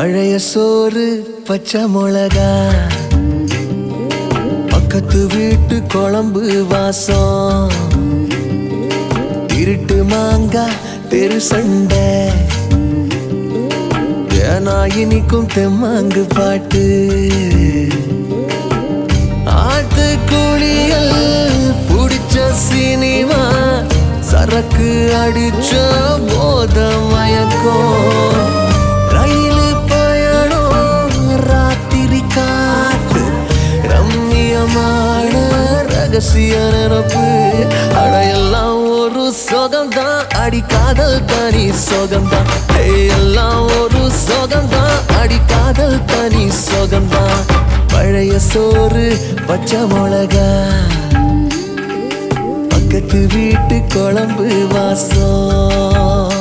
பழைய சோறு பச்சை மிளகா, பக்கத்து வீட்டு குழம்பு வாசம், இருட்டு மாங்கா தெரு சண்டை, ஏனா இனிக்கும் தெம்மாங்கு பாட்டு, ஆட்டு குளியல் புடிச்ச சினிமா, சரக்கு அடிச்ச போத மயக்கம், ரயிலு பயணம் ராத்திரி காத்து, ரம்மியமான ரகசிய நினப்பு, அடையெல்லாம் ஒரு சோகம்தான், அடி காதல் தனி சோகம்தான், எல்லாம் ஒரு சோகம்தான், அடி காதல் தனி சோகம்தான். பழைய சோறு பச்சை மிளகா, பக்கத்து வீட்டு குழம்பு வாசம்.